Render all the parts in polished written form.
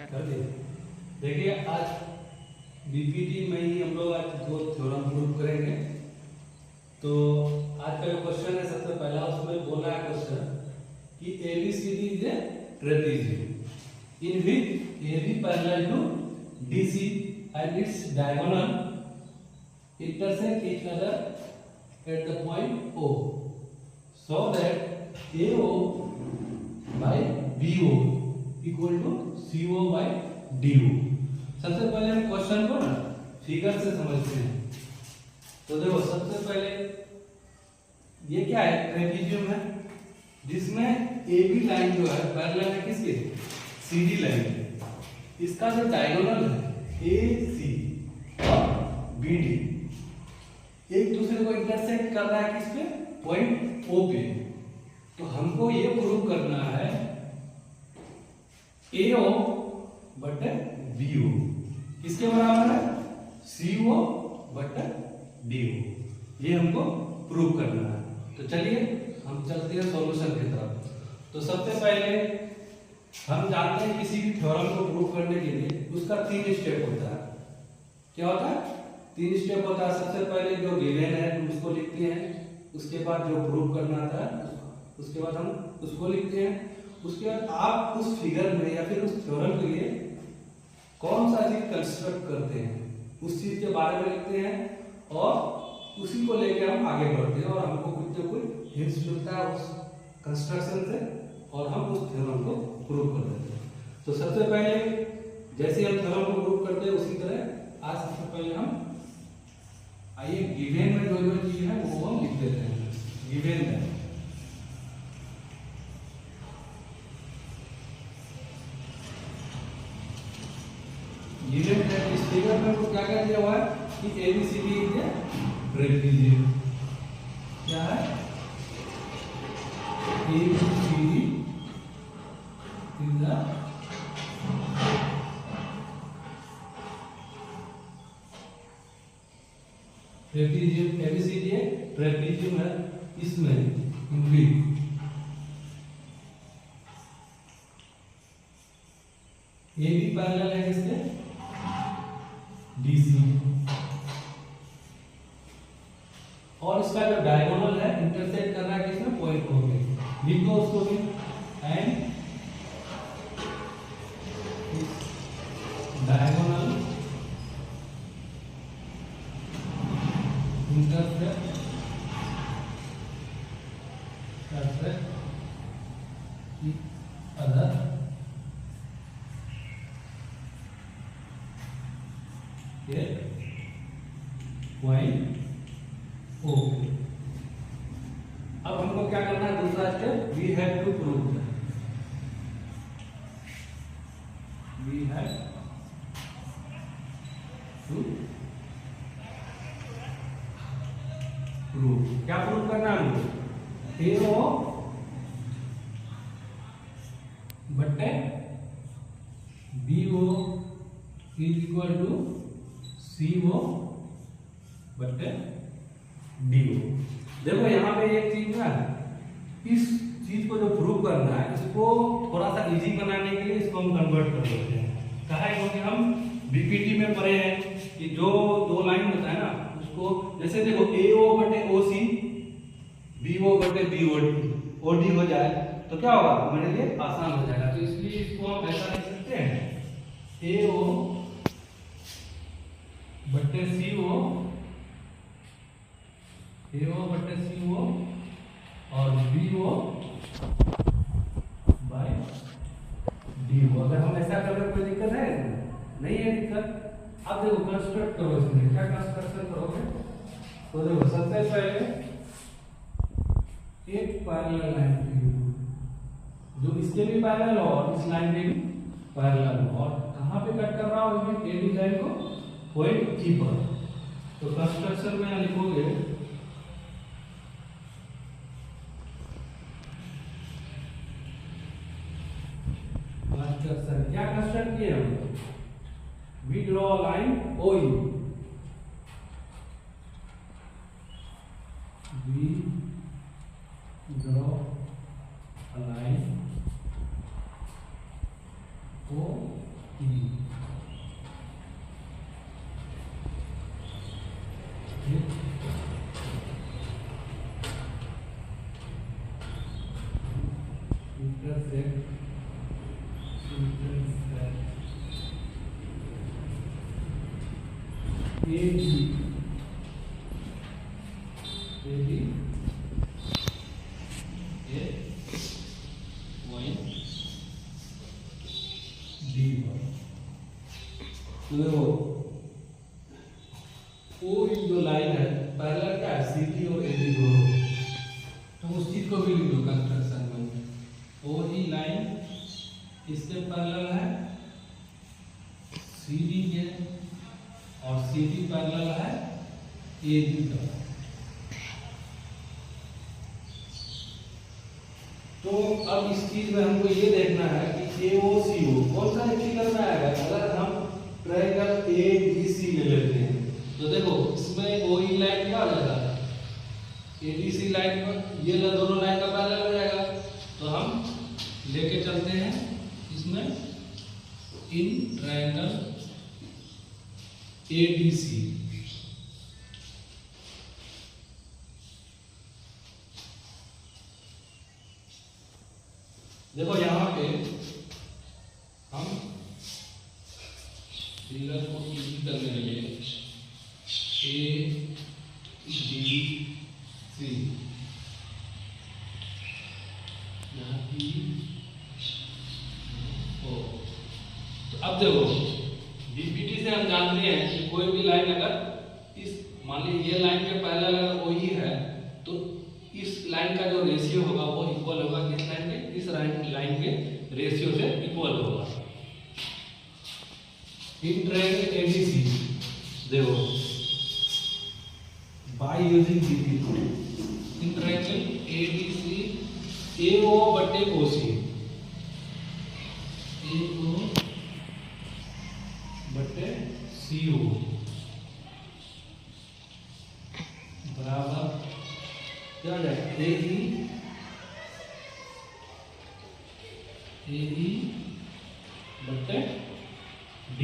कर दिए। देखिए आज बीपीटी में ही हम लोग आज दो थ्योरम प्रूव करेंगे। तो आज का जो क्वेश्चन है सबसे पहला उसमें बोला है क्वेश्चन कि ABCD is a trapezium in which AB parallel to DC and its diagonal intersect each other at the point O, so that AO by BO equal to CO by DO। सबसे पहले हम question को ना figure से समझते हैं। तो देखो सबसे पहले ये क्या है, ट्रेपेजियम है जिसमें AB लाइन जो है पैरेलल है किसके, CD लाइन है। इसका जो डायगोनल है AC और BD एक दूसरे को इंटरसेक्ट कर रहा है किस पे, पॉइंट O पे। तो हमको ये प्रूव करना है AO बटे BO किसके बराबर है, CO बटे DO। ये हमको प्रूव करना है। तो चलिए हम चलते हैं सॉल्यूशन की तरफ। तो सबसे पहले हम जानते हैं किसी भी थ्योरम को प्रूव करने के लिए उसका 3 स्टेप होता है। क्या होता है, 3 स्टेप होता है। सबसे पहले जो गिवन है उसको लिखते हैं, उसके बाद जो प्रूव करना था उसके बाद हम उसको लिखते हैं। उसके बाद आप उस फिगर में या फिर उस थ्योरम के लिए कौन सा चीज कंस्ट्रक्ट करते हैं उस चीज के बारे में लिखते हैं और उसी को लेकर हम आगे बढ़ते हैं और हमको कुछ ना कुछ हिंट्स मिलता है उस कंस्ट्रक्शन से और हम उस थ्योरम को प्रूव कर देते हैं। तो सबसे पहले जैसे हम थ्योरम को प्रूव करते हैं उसी तरह आज सबसे पहले हम आइए गिवन में जो जो चीज है वो हम लिख देते हैं। गिवन में इस फिगर में को क्या क्या दिया हुआ है कि ABCD इज ए ट्रेपेजियम। क्या है, ABCD is a trapezium. ABCD है ट्रेपेजियम है, इसमें इंक्रीज AB पैरेलल है किसके, DC और इसका जो डायगोनल है इंटरसेक्ट कर रहा है किसमें, पॉइंट O पे। लिख दो उसको भी, and diagonal intersect other point O। अब हमको क्या करना है, दूसरा स्टेप, we have to prove. We have to prove. क्या प्रूव करना है हमको, AO बटे BO is equal to CO बटे DO। देखो यहाँ पे एक चीज ना, इस चीज को जो प्रूव करना है इसको थोड़ा सा इजी बनाने के लिए इसको हम कन्वर्ट कर देते हैं। कहा है क्योंकि हम बीपीटी में पढ़े हैं कि जो दो लाइन होता है ना उसको, जैसे देखो AO बटे OC BO बटे BOD हो जाए तो क्या होगा, हमारे लिए आसान हो जाएगा। तो इसलिए इसको हम ऐसा लिख सकते हैं, AO बटे CO, AO बटे CO और BO बाय DO। अगर हम ऐसा कर रहे कोई दिक्कत है, नहीं है दिक्कत। अब देखो कंस्ट्रक्ट करो, इसमें क्या कंस्ट्रक्शन करोगे। तो देखो सबसे पहले एक पैरेलल लाइन जो इसके भी पैरेलल हो और इस लाइन के भी पैरेलल हो, और कहां पे कट कर रहा हूं, AB लाइन को पॉइंट E पर। तो कंस्ट्रक्शन में लिखोगे कंस्ट्रक्शन, क्या कंस्ट्रक्ट किए हम, we draw line OE, we draw a line O वो जो लाइन है पहला क्या है, CD और AD दोनों, तो उस चीज को भी लिख लो कंस्ट्रक्शन में। ओ ही लाइन इसके पैरेलल है CD के, और CD पैरेलल है AD का। तो अब इस चीज में हमको ये देखना है कि AOCO कौन सा फिगर में आएगा। अगर हम ट्रायंगल ABC ले लेते हैं तो देखो इसमें OE लाइन क्या हो जाएगा, ADC लाइन पर ये दोनों लाइन का पैरेलल हो जाएगा। तो हम लेके चलते हैं इसमें इन ट्रायंगल ADC। देखो यहाँ पे हम फिगर को इजी करने लगे, ADC यहाँ की ओ। तो अब देखो DPT से हम जानते हैं कि कोई भी लाइन अगर इस मान लीजिए ये लाइन के पैरेलल अगर वही है तो इस लाइन का जो रेशियो होगा वो इक्वल होगा किस लाइन के, इस लाइन के रेशियो से इक्वल होगा। इन ट्रायंगल ADC देखो by using DPT, in triangle ADC AO बटे OC, AO बटे CO बराबर क्या हो जाएगा, AE बटे D।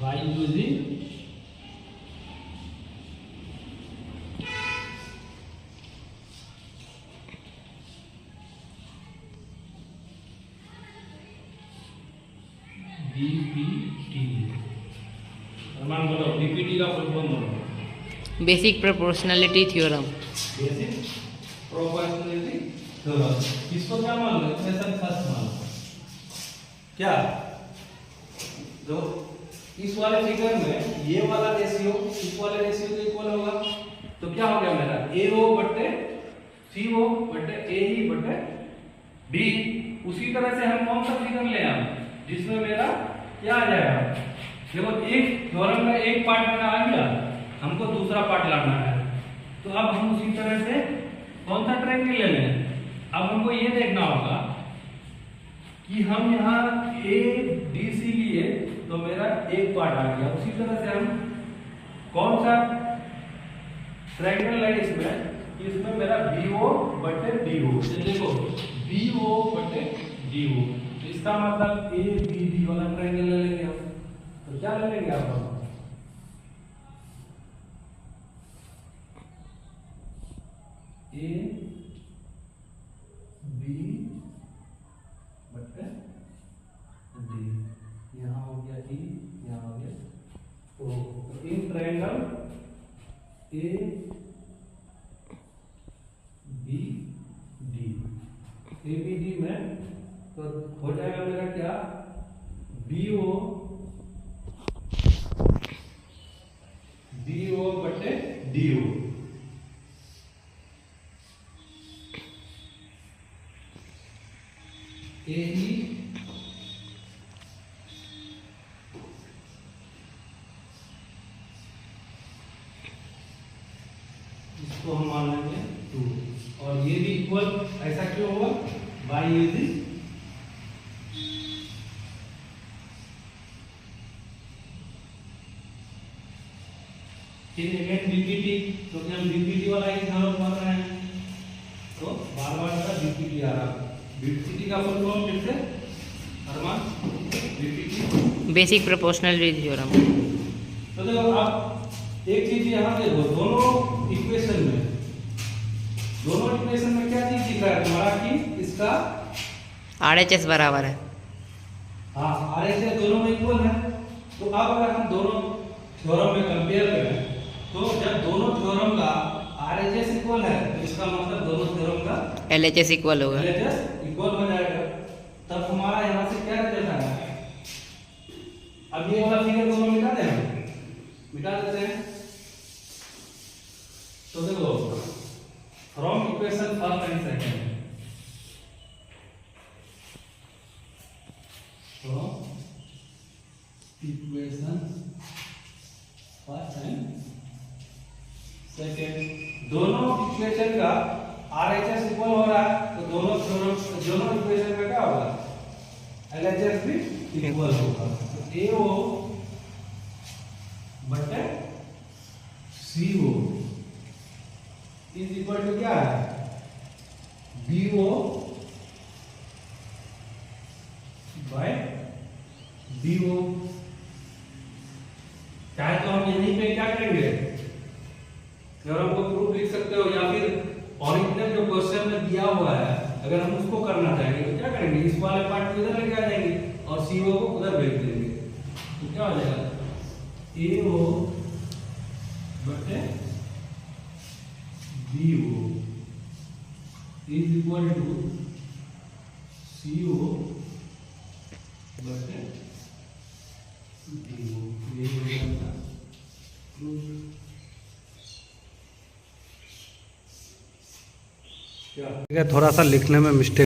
by using DPT। अनुमान बोलो DPT का फुल फॉर्म बोलो। Basic proportionality theorem. Basic proportionality theorem. इसको क्या मान लो, इक्वेशन फर्स्ट मान लो। क्या जो इस वाले फिगर में ये वाला रेशियो इस वाले रेशियो के इक्वल होगा, तो क्या हो गया मेरा AO बटे CO बटे AE बटे D। उसी तरह से हम कौन सा फिगर ले आए जिसमें मेरा क्या आ जाएगा, देखो एक थ्योरम का एक पार्ट मेरा आ गया, हमको दूसरा पार्ट लाना है। तो अब हम उसी तरह से कौन सा ट्रायंगल ले लें। अब हमको ये देखना होगा कि हम यहाँ ADC लिए तो मेरा एक पार्ट आ गया, उसी तरह से हम कौन सा ट्रायंगल है इसमें मेरा BO बटे DO। देखो BO बटे DO, तो इसका मतलब ABD वाला ट्रायंगल ले लेंगे हम। तो क्या ले लेंगे आप, AB बटे D, यहाँ हो गया E, यहाँ हो गया O। तो इन ट्रायंगल ABD में तो हो जाएगा मेरा क्या, BO बटे DO। AE इसको हम मान लेंगे 2, और ये भी इक्वल। ऐसा क्यों हुआ, बाय यूजिंग फिर अगेन DPT, क्योंकि हम DPT वाला ही थ्योरम पढ़ रहे हैं। तो बार बार का बीपीटी आ रहा। बीपीटी का फुल फॉर्म फिर से अरमान, बीपीटी बेसिक प्रोपोर्शनलिटी थ्योरम। तो देखो आप एक चीज यहाँ देखो, दोनों इक्वेशन में क्या चीज दिख रहा है तुम्हारा कि इसका RHS बराबर है। हाँ RHS दोनों में इक्वल है। तो अब अगर हम दोनों थ्योरम में कंपेयर करें तो जब दोनों थ्योरम का RHS इक्वल है तो इसका मतलब दोनों थ्योरम का LHS इक्वल होगा। LHS इक्वल हो जाएगा। तब हमारा यहाँ से क्या रिजल्ट आएगा? अब ये वाला फिगर दोनों मिटा दें, मिटा देते हैं। तो देखो from equation first and second, from equation first and second, दोनों इक्वेशन का RHS इक्वल हो रहा है तो दोनों इक्वेशन में क्या होगा? LHS भी इक्वल होगा। तो AO बटे CO इज इक्वल टू क्या है? BO by BO। चाहे तो हम यहीं पे क्या करेंगे, थ्योरम को प्रूफ लिख सकते हो, या फिर ओरिजिनल जो क्वेश्चन में दिया हुआ है अगर हम उसको करना चाहेंगे तो क्या करेंगे, इस वाले पार्ट को इधर लेके आ जाएंगे और CO को उधर भेज देंगे। तो क्या हो जाएगा? AO बटे BO is equal to CO बटे BO। ये हो जाएगा प्रूफ। क्या थोड़ा सा लिखने में मिस्टेक